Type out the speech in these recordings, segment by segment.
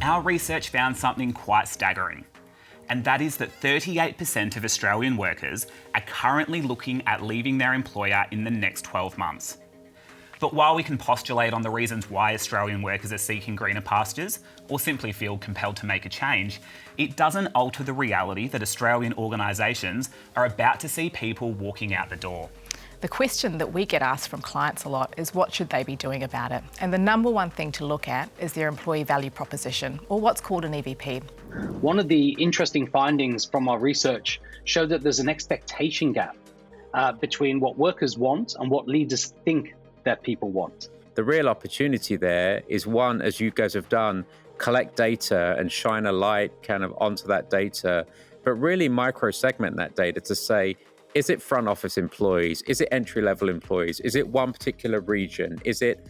our research found something quite staggering. And that is that 38% of Australian workers are currently looking at leaving their employer in the next 12 months. But while we can postulate on the reasons why Australian workers are seeking greener pastures, or simply feel compelled to make a change, it doesn't alter the reality that Australian organisations are about to see people walking out the door. The question that we get asked from clients a lot is what should they be doing about it? And the number one thing to look at is their employee value proposition, or what's called an EVP. One of the interesting findings from our research showed that there's an expectation gap between what workers want and what leaders think that people want. The real opportunity there is one, as you guys have done, collect data and shine a light kind of onto that data, but really micro-segment that data to say, is it front office employees? Is it entry-level employees? Is it one particular region? Is it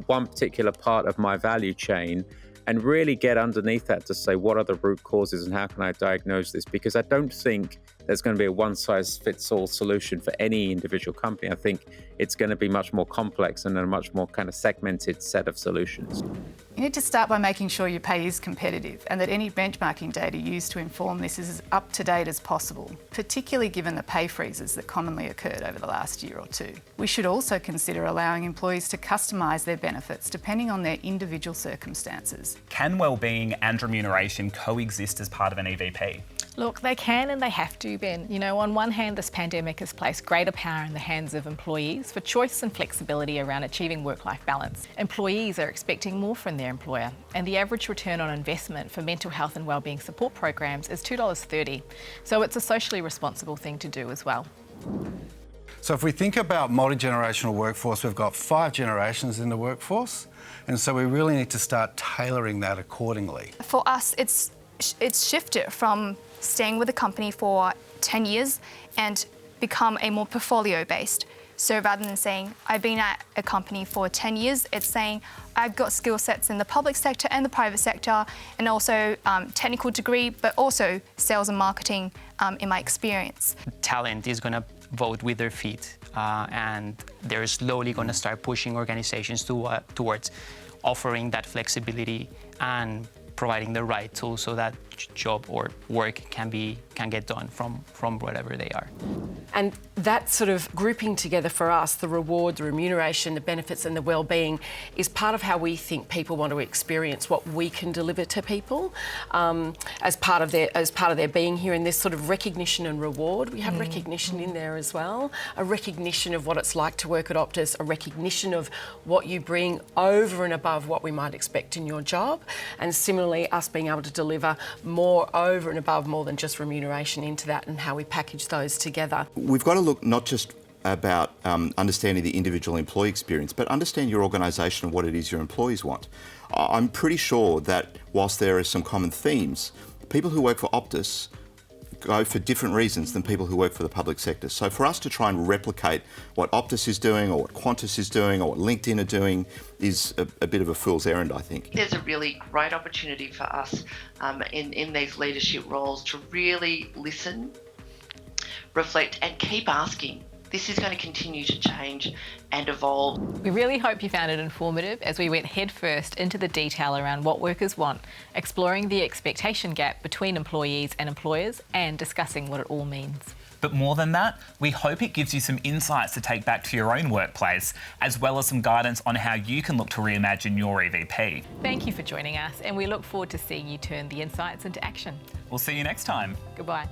one particular part of my value chain? And really get underneath that to say, what are the root causes and how can I diagnose this? Because I don't think there's going to be a one-size-fits-all solution for any individual company. I think it's going to be much more complex and a much more kind of segmented set of solutions. You need to start by making sure your pay is competitive and that any benchmarking data used to inform this is as up to date as possible, particularly given the pay freezes that commonly occurred over the last year or two. We should also consider allowing employees to customise their benefits depending on their individual circumstances. Can wellbeing and remuneration coexist as part of an EVP? Look, they can and they have to, Ben. You know, on one hand, this pandemic has placed greater power in the hands of employees for choice and flexibility around achieving work-life balance. Employees are expecting more from their employer, and the average return on investment for mental health and wellbeing support programs is $2.30. So it's a socially responsible thing to do as well. So if we think about multi-generational workforce, we've got 5 generations in the workforce, and so we really need to start tailoring that accordingly. For us, it's shifted from staying with the company for 10 years and become a more portfolio-based. So rather than saying, I've been at a company for 10 years, it's saying, I've got skill sets in the public sector and the private sector, and also technical degree, but also sales and marketing in my experience. Talent is going to vote with their feet, and they're slowly going to start pushing organizations towards offering that flexibility and providing the right tools so that job or work can get done from wherever they are. And that sort of grouping together for us, the reward, the remuneration, the benefits and the well-being, is part of how we think people want to experience what we can deliver to people as part of their being here. And this sort of recognition and reward, we have recognition in there as well, a recognition of what it's like to work at Optus, a recognition of what you bring over and above what we might expect in your job, and similarly us being able to deliver more over and above more than just remuneration into that, and how we package those together. We've got to look not just about understanding the individual employee experience, but understand your organisation and what it is your employees want. I'm pretty sure that whilst there are some common themes, people who work for Optus go for different reasons than people who work for the public sector. So for us to try and replicate what Optus is doing or what Qantas is doing or what LinkedIn are doing is a bit of a fool's errand, I think. There's a really great opportunity for us in these leadership roles to really listen, reflect and keep asking. This is going to continue to change and evolve. We really hope you found it informative as we went headfirst into the detail around what workers want, exploring the expectation gap between employees and employers, and discussing what it all means. But more than that, we hope it gives you some insights to take back to your own workplace, as well as some guidance on how you can look to reimagine your EVP. Thank you for joining us, and we look forward to seeing you turn the insights into action. We'll see you next time. Goodbye.